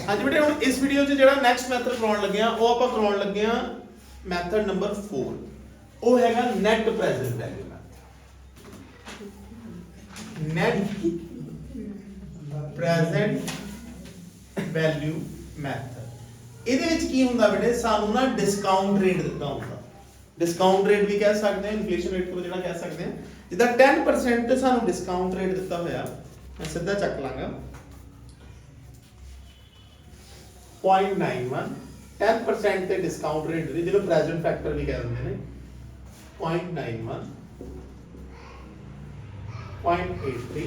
हाँ जी बेटे हम इस वीडियो च ਜਿਹੜਾ ਨੈਕਸਟ ਮੈਥਡ ਕਰਾਉਣ ਲੱਗੇ ਆ ਉਹ ਆਪਾਂ ਕਰਾਉਣ ਲੱਗੇ ਆ ਮੈਥਡ ਨੰਬਰ 4 ਉਹ ਹੈਗਾ net present value method net present value method ਇਹਦੇ ਵਿੱਚ ਕੀ ਹੁੰਦਾ ਬੇਟੇ ਸਾਨੂੰ ਨਾ ਡਿਸਕਾਊਂਟ ਰੇਟ ਦਿੱਤਾ ਹੁੰਦਾ ਡਿਸਕਾਊਂਟ ਰੇਟ ਵੀ ਕਹਿ ਸਕਦੇ ਹਾਂ ਇਨਫਲੇਸ਼ਨ ਰੇਟ ਤੋਂ ਜਿਹੜਾ ਕਹਿ ਸਕਦੇ ਹਾਂ ਜਿੱਦਾਂ 10% ਤੇ ਸਾਨੂੰ ਡਿਸਕਾਊਂਟ ਰੇਟ ਦਿੱਤਾ ਹੋਇਆ ਮੈਂ ਸਿੱਧਾ ਚੱਕ ਲਾਂਗਾ 0.91 10% ਤੇ ਡਿਸਕਾਊਂਟ ਰੇਟ ਦੀ ਜਿਹਨੂੰ ਪ੍ਰੈਜ਼ੈਂਟ ਫੈਕਟਰ ਵੀ ਕਹਿ ਦਿੰਦੇ ਨੇ 0.91 0.83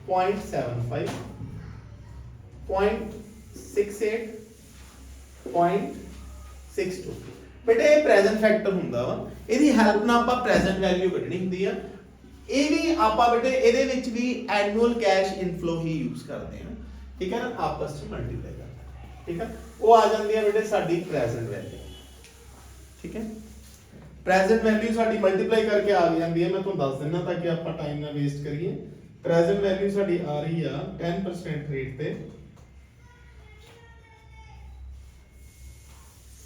0.75 0.68 0.62 ਬੇਟੇ ਇਹ ਪ੍ਰੈਜ਼ੈਂਟ ਫੈਕਟਰ ਹੁੰਦਾ ਵਾ ਇਹਦੀ ਹੈਲਪ ਨਾਲ ਆਪਾਂ ਪ੍ਰੈਜ਼ੈਂਟ ਵੈਲਿਊ ਕੱਢਣੀ ਹੁੰਦੀ ਆ ਇਹ ਵੀ ਆਪਾਂ ਬੇਟੇ ਇਹਦੇ ਵਿੱਚ ਵੀ ਐਨੂਅਲ ਕੈਸ਼ ਇਨਫਲੋ ਹੀ ਯੂਜ਼ ਕਰਦੇ ਹਾਂ ਠੀਕ ਹੈ ਨਾ ਆਪਸ ਵਿੱਚ ਮਲਟੀਪਲਾਈ ਕਰਨਾ ਠੀਕ ਹੈ ਉਹ ਆ ਜਾਂਦੀ ਹੈ ਬੇਟੇ ਸਾਡੀ ਪ੍ਰੈਜ਼ੈਂਟ ਵੈਲਿਊ ਠੀਕ ਹੈ ਪ੍ਰੈਜ਼ੈਂਟ ਵੈਲਿਊ ਸਾਡੀ ਮਲਟੀਪਲਾਈ ਕਰਕੇ ਆ ਜਾਂਦੀ ਹੈ ਮੈਂ ਤੁਹਾਨੂੰ ਦੱਸ ਦਿੰਦਾ ਤਾਂ ਕਿ ਆਪਾਂ ਟਾਈਮ ਨਾ ਵੇਸਟ ਕਰੀਏ ਪ੍ਰੈਜ਼ੈਂਟ ਵੈਲਿਊ ਸਾਡੀ ਆ ਰਹੀ ਆ 10% ਰੇਟ ਤੇ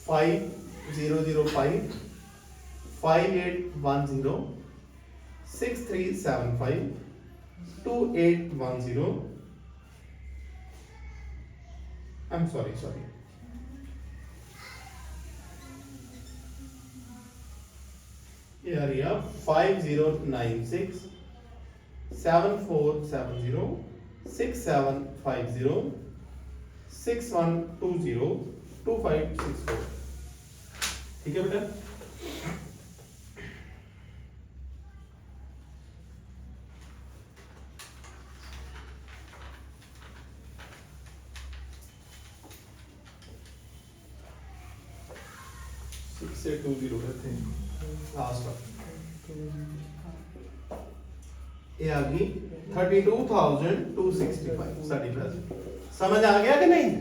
5005 5810 6375 2810 I'm sorry here yeah 5096 7470 6750 6120 2564 ठीक है बेटा से 20 रहते हैं लास्ट ये आ गई 32,265 साडी प्रेजेंट समझ आ गया कि नहीं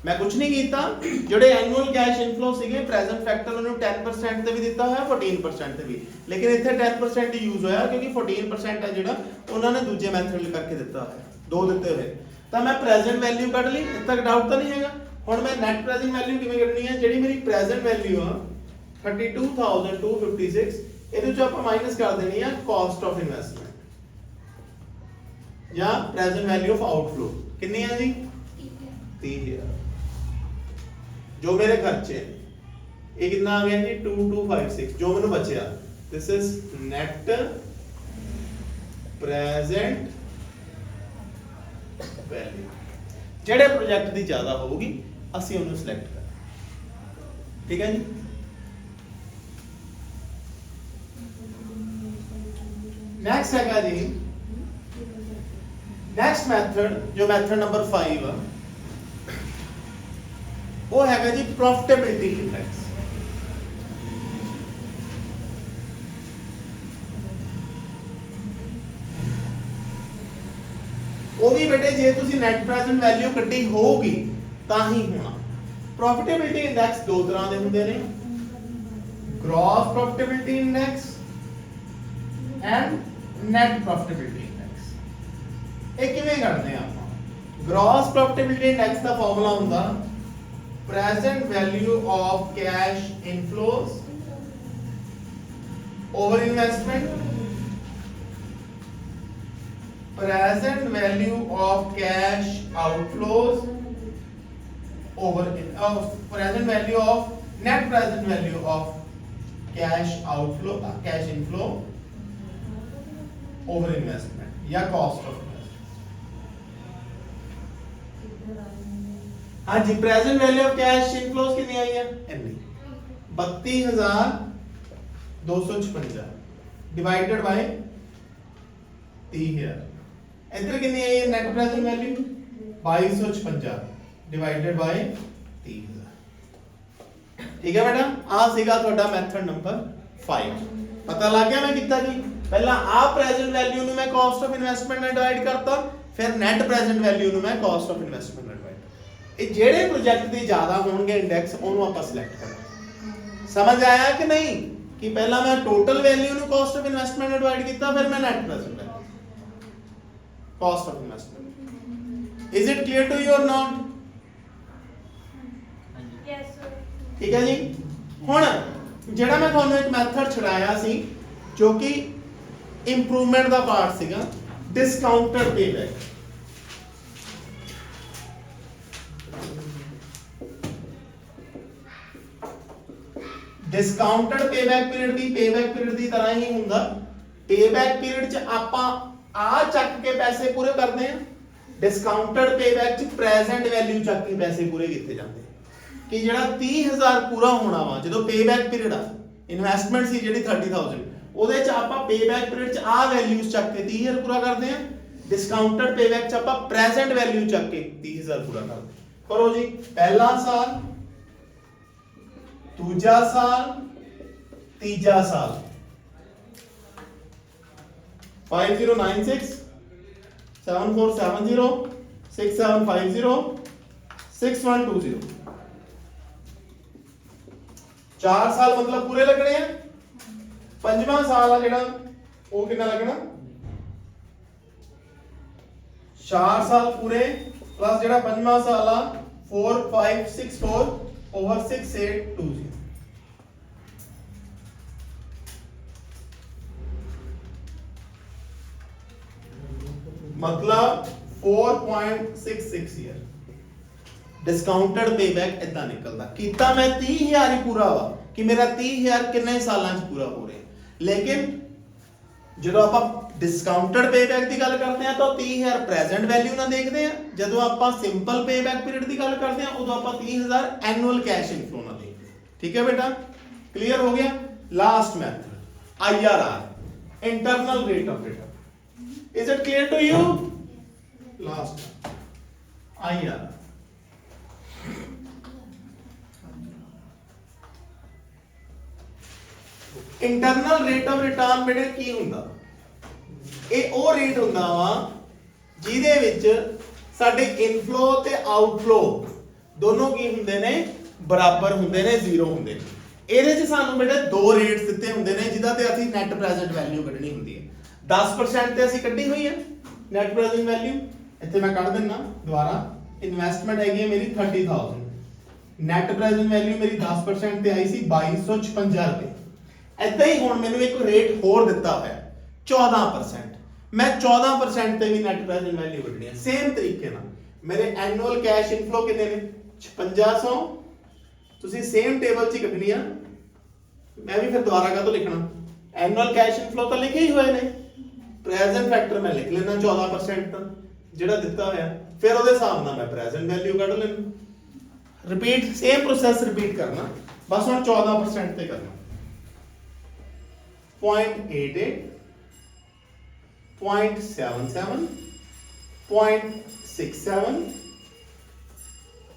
मैं कुछ नहीं कीता ਜਿਹੜੇ ਐਨੂਅਲ ਕੈਸ਼ ਇਨਫਲੋ ਸੀਗੇ ਪ੍ਰੈਜ਼ੈਂਟ ਫੈਕਟਰ ਉਹਨੂੰ 10% ਤੇ ਵੀ ਦਿੱਤਾ ਹੋਇਆ 14% ਤੇ ਵੀ ਲੇਕਿਨ ਇੱਥੇ 10% ਹੀ ਯੂਜ਼ ਹੋਇਆ ਕਿਉਂਕਿ 14% ਹੈ ਜਿਹੜਾ ਉਹਨਾਂ ਨੇ ਦੂਜੇ ਮੈਥਡ ਕਰਕੇ ਦਿੱਤਾ ਹੋਇਆ ਦੋ ਦਿੱਤੇ ਹੋਏ ਤਾਂ ਮੈਂ ਪ੍ਰੈਜ਼ੈਂਟ ਵੈਲਿਊ ਕੱਢ ਲਈ ਇੱਥੇ ਤੱਕ ਡਾਊਟ ਤਾਂ ਨਹੀਂ ਹੈਗਾ ਹੁਣ ਮੈਂ ਨੈਟ ਪ੍ਰੈਜ਼ੈਂਟ ਵੈਲਿਊ ਕਿਵੇਂ ਕੱਢਣੀ ਹੈ ਜਿਹੜੀ ਮੇਰੀ ਪ੍ਰੈਜ਼ੈਂਟ ਵੈਲਿਊ ਆ 32,256 ਇਹਦੇ ਚੋਂ ਆਪਾਂ ਮਾਈਨਸ ਕਰ ਦੇਣੀ ਆ ਕਾਸਟ ਆਫ ਇਨਵੈਸਟਮੈਂਟ ਜਾਂ ਪ੍ਰੈਜ਼ੈਂਟ ਵੈਲਿਊ ਆਫ ਆਊਟਫਲੋ ਕਿੰਨੀ ਆ ਜੀ 30,000 ਜੋ ਮੇਰੇ ਖਰਚੇ ਇਹ ਕਿੰਨਾ ਆ ਗਿਆ ਜੀ 2256 ਜੋ ਮੈਨੂੰ ਬਚਿਆ this is net present value ਜਿਹੜੇ ਪ੍ਰੋਜੈਕਟ ਦੀ ਜ਼ਿਆਦਾ ਹੋਊਗੀ ਅਸੀਂ ਉਹਨੂੰ ਸਿਲੈਕਟ ਕਰਾਂਗੇ ਠੀਕ ਹੈ ਜੀ नेक्स्ट है जी नेक्स्ट मेथड जो मेथड नंबर 5 है वो है जी प्रॉफिटेबिलिटी इंडेक्स वो भी बेटे जे तुसी नेट प्रेजेंट वैल्यू कड्डी होगी तां ही होना प्रॉफिटेबिलिटी इंडेक्स दो तरह के होंगे ने gross profitability index and net profitability index ਇਹ ਕਿਵੇਂ ਕਰਦੇ ਆ ਆਪਾਂ ਗ੍ਰੋਸ ਪ੍ਰੋਫਿਟੇਬਿਲਿਟੀ ਇੰਡੈਕਸ ਦਾ ਫਾਰਮੂਲਾ ਹੁੰਦਾ present value of cash inflows over investment present value of cash outflows over present value of net present value of cash outflow cash inflow over investment या cost of investment हाँ जी present value of cash inflows कितनी आई है इतनी 32,256 divided by 30,000 इधर कितनी आई है net present value 2256 divided by 30,000 ठीक है बेटा आ सीगा ਤੁਹਾਡਾ ਮੈਥਡ ਨੰਬਰ 5 ਪਤਾ ਲੱਗ ਗਿਆ ਮੈਂ ਕੀਤਾ ਜੀ ਪਹਿਲਾਂ ਆ ਪ੍ਰੈਜ਼ੈਂਟ ਵੈਲਿਊ ਨੂੰ ਮੈਂ ਕਾਸਟ ਆਫ ਇਨਵੈਸਟਮੈਂਟ ਨਾਲ ਡਿਵਾਈਡ ਕਰਤਾ ਫਿਰ ਨੈਟ ਪ੍ਰੈਜ਼ੈਂਟ ਵੈਲਿਊ ਨੂੰ ਮੈਂ ਕਾਸਟ ਆਫ ਇਨਵੈਸਟਮੈਂਟ ਨਾਲ ਡਿਵਾਈਡ ਇਹ ਜਿਹੜੇ ਪ੍ਰੋਜੈਕਟ ਦੇ ਜ਼ਿਆਦਾ ਹੋਣਗੇ ਇੰਡੈਕਸ ਉਹਨੂੰ ਆਪਾਂ ਸਿਲੈਕਟ ਕਰਨਾ ਸਮਝ ਆਇਆ ਕਿ ਨਹੀਂ ਕਿ ਪਹਿਲਾਂ ਮੈਂ ਟੋਟਲ ਵੈਲਿਊ ਨੂੰ ਕਾਸਟ ਆਫ ਇਨਵੈਸਟਮੈਂਟ ਨਾਲ ਡਿਵਾਈਡ ਕੀਤਾ ਫਿਰ ਮੈਂ net present cost of investment is it clear to you और नॉट? ठीक है जी। हुण ਜਿਹੜਾ मैं ਤੁਹਾਨੂੰ एक मैथड छड़ाया सी जो कि इंप्रूवमेंट ਦਾ ਪਾਰਟ ਸੀਗਾ, discounted payback. Discounted payback period भी पेबैक पीरियड की तरह ही हुंदा। पेबैक पीरियड च आपां आ चक के पैसे पूरे करते हैं, डिस्काउंटेड पेबैक च प्रेजेंट वैल्यू चक के पैसे पूरे किए जाते हैं कि जेड़ा 30,000 पूरा होना वा जो पेबैक पीरियड आ, इन्वेस्टमेंट सी जी 30,000 ਉਹਦੇ ਚ ਆਪਾਂ पेबैक पीरियड ਚ ਆ वैल्यूज चक के 30,000 पूरा करते हैं, डिस्काउंटेड पेबैक च ਆਪਾਂ प्रेजेंट वैल्यू चक के 30,000 पूरा करते हैं। करो जी, पहला साल, दूजा साल, तीजा साल। 5096 7470 6750 6120। 4 साल मतलब पूरे लगने हैं। पंजवां साल आ जेड़ा वो कितना लगना? 4 साल पूरे प्लस जेड़ा पंजवां साल आ 4564 over 6820। मतलब 4.66 ईयर। डिस्काउंटेड पेबैक इतना निकलता। कीता मैं 30,000 ही पूरा वा कि मेरा 30,000 कितने सालां च पूरा हो रहा है, लेकिन जो आप डिस्काउंटेड पेबैक की गल करते हैं तो 30,000 प्रेजेंट वैल्यू ना देखते हैं, जो आप सिंपल पेबैक पीरियड की गल करते हैं उदों आप 30,000 एनुअल कैश इनफ्लो ना देखते हैं। ठीक है बेटा, क्लियर हो गया। Last method IRR, internal rate of return. Is it clear to you? Last IRR। Internal rate of return बेटे की हुंदा? ਇਹ ਉਹ ਰੇਟ ਹੁੰਦਾ ਵਾ ਜਿਹਦੇ ਵਿੱਚ ਸਾਡੇ ਇਨਫਲੋ ਤੇ ਆਊਟਫਲੋ ਦੋਨੋਂ ਕੀ ਹੁੰਦੇ ਨੇ? ਬਰਾਬਰ ਹੁੰਦੇ ਨੇ, ਜ਼ੀਰੋ ਹੁੰਦੇ ਨੇ। ਇਹਦੇ 'ਚ ਸਾਨੂੰ ਬੇਟੇ ਦੋ ਰੇਟਸ ਦਿੱਤੇ ਹੁੰਦੇ ਨੇ ਜਿਹਦਾ ਤੇ ਅਸੀਂ ਨੈਟ ਪ੍ਰੈਜ਼ੈਂਟ ਵੈਲਿਊ ਕੱਢਣੀ ਹੁੰਦੀ ਹੈ। 10% ਤੇ ਅਸੀਂ ਕੱਢੀ ਹੋਈ ਹੈ ਨੈਟ ਪ੍ਰੈਜ਼ੈਂਟ ਵੈਲਿਊ, ਇੱਥੇ ਮੈਂ ਕੱਢ ਦਿੰਨਾ ਦੁਬਾਰਾ। ਇਨਵੈਸਟਮੈਂਟ ਹੈਗੀ ਹੈ ਮੇਰੀ 30,000, ਨੈਟ ਪ੍ਰੈਜ਼ੈਂਟ ਵੈਲਿਊ ਮੇਰੀ 10% ਤੇ ਆਈ ਸੀ 2256 ਰੁਪਏ। ਏਦਾਂ ਹੀ ਹੁਣ ਮੈਨੂੰ ਇੱਕ ਰੇਟ ਹੋਰ ਦਿੱਤਾ ਹੋਇਆ 14%। मैं 14% ਤੇ ਵੀ ਨੈਟ ਪ੍ਰੈਜ਼ੈਂਟ ਵੈਲਿਊ ਕੱਢਣੀ ਹੈ। ਸੇਮ ਤਰੀਕੇ ਨਾਲ ਮੇਰੇ ਐਨੂਅਲ ਕੈਸ਼ ਇਨਫਲੋ ਕਿੰਨੇ ਨੇ? 5600। ਤੁਸੀਂ ਸੇਮ ਟੇਬਲ 'ਚ ਹੀ ਕੱਢਣੀ ਆ। ਮੈਂ ਵੀ ਫਿਰ ਦੁਬਾਰਾ ਕਾਹਤੋਂ ਲਿਖਣਾ? ਐਨੂਅਲ ਕੈਸ਼ ਇਨਫਲੋ ਤਾਂ ਲਿਖੇ ਹੀ ਹੋਏ ਨੇ, ਪ੍ਰੈਜ਼ੈਂਟ ਫੈਕਟਰ ਮੈਂ ਲਿਖ ਲੈਣਾ 14% ਜਿਹੜਾ ਦਿੱਤਾ ਹੋਇਆ, ਫਿਰ ਉਹਦੇ ਹਿਸਾਬ ਨਾਲ ਮੈਂ ਪ੍ਰੈਜ਼ੈਂਟ ਵੈਲਿਊ ਕੱਢ ਲੈਣਾ। ਰਿਪੀਟ, ਸੇਮ ਪ੍ਰੋਸੈਸ ਰਿਪੀਟ ਕਰਨਾ, ਬਸ ਹੁਣ 14% ਤੇ ਕਰਨਾ। 0.88 0.77 0.67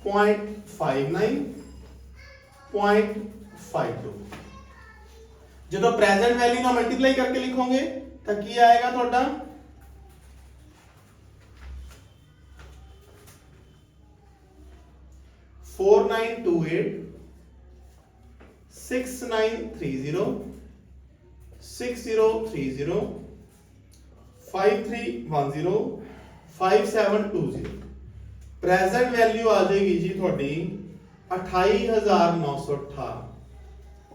0.59 0.52। ਜਦੋਂ प्रेजेंट वैल्यू ਨਾਲ ਮਲਟੀਪਲਾਈ ਕਰਕੇ ਲਿਖੋਗੇ ਤਾਂ ਕੀ ਆਏਗਾ ਤੁਹਾਡਾ? 4928 6930 6030 5310 5720। प्रेजेंट वैल्यू आ जाएगी जी थोड़ी 28,918।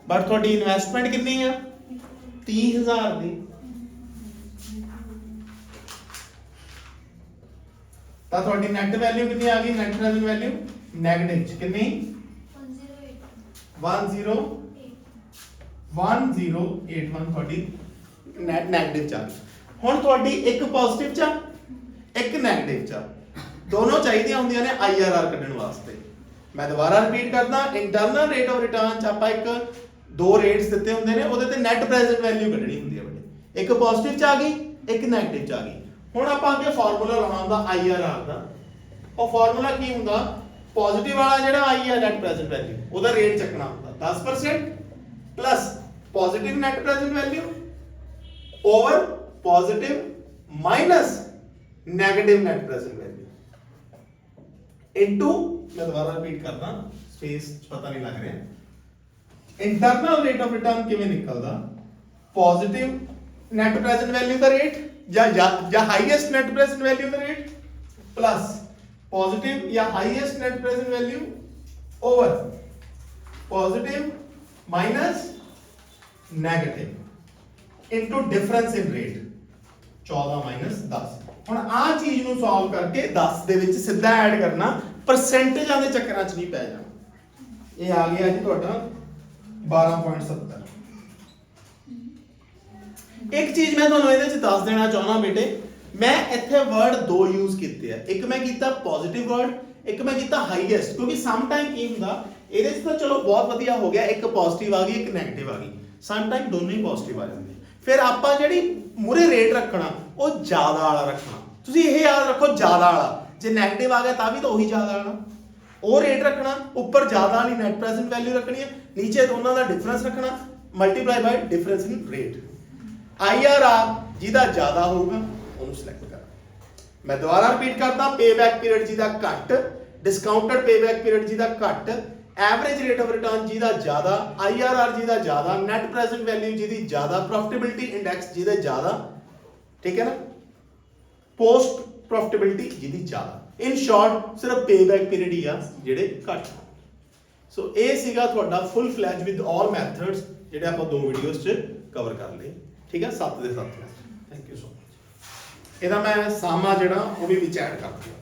बट थोड़ी इन्वेस्टमेंट कितनी है? 30,000 दी। तो थोड़ी नेट वैल्यू कितनी आ गई? नेट प्रेजेंट वैल्यू नेगेटिव कितनी? 1081 थोड़ी नेट नेगेटिव च आ गई। ਹੁਣ ਤੁਹਾਡੀ ਇੱਕ ਪੋਜ਼ਿਟਿਵ ਚ ਇੱਕ ਨੈਗੇਟਿਵ ਚ, ਦੋਨੋਂ ਚਾਹੀਦੀਆਂ ਹੁੰਦੀਆਂ ਨੇ IRR ਕੱਢਣ ਵਾਸਤੇ। ਮੈਂ ਦੁਬਾਰਾ ਰਿਪੀਟ ਕਰਦਾ, ਇੰਟਰਨਲ ਰੇਟ ਆਫ ਰਿਟਰਨ ਚ ਆਪਾਂ ਇੱਕ ਦੋ ਰੇਟਸ ਦਿੱਤੇ ਹੁੰਦੇ ਨੇ, ਉਹਦੇ ਤੇ ਨੈਟ ਪ੍ਰੈਜ਼ੈਂਟ ਵੈਲਿਊ ਕੱਢਣੀ ਹੁੰਦੀ ਹੈ ਬੇਟੇ। ਇੱਕ ਪੋਜ਼ਿਟਿਵ ਚ ਆ ਗਈ, ਇੱਕ ਨੈਗੇਟਿਵ ਚ ਆ ਗਈ। ਹੁਣ ਆਪਾਂ ਅੱਗੇ ਫਾਰਮੂਲਾ ਲਾਉਣਾ ਹੁੰਦਾ IRR ਦਾ। ਉਹ ਫਾਰਮੂਲਾ ਕੀ ਹੁੰਦਾ? ਪੋਜ਼ਿਟਿਵ ਵਾਲਾ ਜਿਹੜਾ ਆਈ ਹੈ ਨੈਟ ਪ੍ਰੈਜ਼ੈਂਟ ਵੈਲਿਊ, ਉਹਦਾ ਰੇਟ ਚੱਕਣਾ ਹੁੰਦਾ 10% plus positive net present value over positive minus negative net present value into, मैं दोबारा रिपीट करना, स्पेस पता नहीं लग रहा। इंटरनल रेट ऑफ रिटर्न किवें निकलदा? पॉजिटिव नेट प्रेजेंट वैल्यू का रेट या हाईएस्ट नेट प्रेजेंट वैल्यू का रेट प्लस पॉजिटिव या highest net present value over positive minus negative into difference in rate 14 minus 10। ਹੁਣ ਆ ਚੀਜ਼ ਨੂੰ ਸੋਲਵ ਕਰਕੇ 10 ਦੇ ਵਿੱਚ ਸਿੱਧਾ ਐਡ ਕਰਨਾ, ਪਰਸੈਂਟੇਜਾਂ ਦੇ ਚੱਕਰਾਂ 'ਚ ਨਹੀਂ ਪੈ ਜਾਣਾ। ਇਹ ਆ ਗਿਆ ਜੀ ਤੁਹਾਡਾ 12.70। ਇੱਕ ਚੀਜ਼ ਮੈਂ ਤੁਹਾਨੂੰ ਇਹਦੇ 'ਚ ਦੱਸ ਦੇਣਾ ਚਾਹੁੰਦਾ ਬੇਟੇ, ਮੈਂ ਇੱਥੇ ਵਰਡ ਦੋ ਯੂਜ਼ ਕੀਤੇ ਆ। ਇੱਕ ਮੈਂ ਕੀਤਾ ਪੋਜ਼ਿਟਿਵ ਵਰਡ, ਇੱਕ ਮੈਂ ਕੀਤਾ ਹਾਈਐਸਟ, ਕਿਉਂਕਿ ਸਮ ਟਾਈਮ ਕੀ ਹੁੰਦਾ ਇਹਦੇ 'ਚ ਤਾਂ ਚਲੋ ਬਹੁਤ ਵਧੀਆ ਹੋ ਗਿਆ, ਇੱਕ ਪੋਜ਼ਿਟਿਵ ਆ ਗਈ ਇੱਕ ਨੈਗੇਟਿਵ ਆ ਗਈ, ਸਮ ਟਾਈਮ ਦੋਨੋਂ ਹੀ ਪੋਜ਼ਿਟਿਵ ਆ ਜਾਂਦੇ। ਫਿਰ ਆਪਾਂ ਜਿਹੜੀ ਮੂਰੇ ਰੇਟ ਰੱਖਣਾ ਉਹ ਜ਼ਿਆਦਾ ਵਾਲਾ ਰੱਖਣਾ। ਤੁਸੀਂ ਇਹ ਯਾਦ ਰੱਖੋ ਜ਼ਿਆਦਾ ਵਾਲਾ, ਜੇ ਨੈਗੇਟਿਵ ਆ ਗਿਆ ਤਾਂ ਵੀ ਤਾਂ ਉਹੀ ਜ਼ਿਆਦਾ ਵਾਲਾ ਉਹ ਰੇਟ ਰੱਖਣਾ, ਉੱਪਰ ਜ਼ਿਆਦਾ ਵਾਲੀ ਨੈਟ ਪ੍ਰੈਜ਼ੈਂਟ ਵੈਲਿਊ ਰੱਖਣੀ ਹੈ, ਨੀਚੇ ਦੋਨਾਂ ਦਾ ਡਿਫਰੈਂਸ ਰੱਖਣਾ ਮਲਟੀਪਲਾਈ ਬਾਈ ਡਿਫਰੈਂਸ ਇਨ ਰੇਟ। IRR ਜਿਹਦਾ ਜ਼ਿਆਦਾ ਹੋਊਗਾ ਉਹਨੂੰ ਸਿਲੈਕਟ ਕਰਨਾ। ਮੈਂ ਦੁਬਾਰਾ ਰਿਪੀਟ ਕਰਦਾ, ਪੇਬੈਕ ਪੀਰੀਅਡ ਜਿਹਦਾ ਘੱਟ, ਡਿਸਕਾਊਂਟਡ ਪੇਬੈਕ ਪੀਰੀਅਡ ਜਿਹਦਾ ਘੱਟ, ਐਵਰੇਜ ਰੇਟ ਆਫ ਰਿਟਰਨ ਜਿਹਦਾ ਜ਼ਿਆਦਾ, IRR ਜਿਹਦਾ ਜ਼ਿਆਦਾ, ਨੈਟ ਪ੍ਰੈਜ਼ੈਂਟ ਵੈਲਿਊ ਜਿਹਦੀ ਜ਼ਿਆਦਾ, ਪ੍ਰੋਫਿਟੇਬਿਲਿਟੀ ਇੰਡੈਕਸ ਜਿਹਦੇ ਜ਼ਿਆਦਾ, ਠੀਕ ਹੈ ਨਾ, ਪੋਸਟ ਪ੍ਰੋਫਿਟੇਬਿਲਿਟੀ ਜਿਹਦੀ ਜ਼ਿਆਦਾ। ਇਨ ਸ਼ਾਰਟ ਸਿਰਫ ਪੇਬੈਕ ਪੀਰੀਅਡ ਹੀ ਆ ਜਿਹੜੇ ਘੱਟ। ਸੋ ਇਹ ਸੀਗਾ ਤੁਹਾਡਾ ਫੁੱਲ ਫਲੈਜ ਵਿਦ ਆਲ ਮੈਥਡਸ ਜਿਹੜੇ ਆਪਾਂ ਦੋ ਵੀਡੀਓਜ਼ 'ਚ ਕਵਰ ਕਰ ਲਏ, ਠੀਕ ਹੈ, 7 ਦੇ 7। Thank you so much. ਇਹਦਾ ਮੈਂ ਸਾਮਾ ਜਿਹੜਾ ਉਹ ਵੀ ਵਿੱਚ ਐਡ ਕਰ ਦਿੰਦਾ।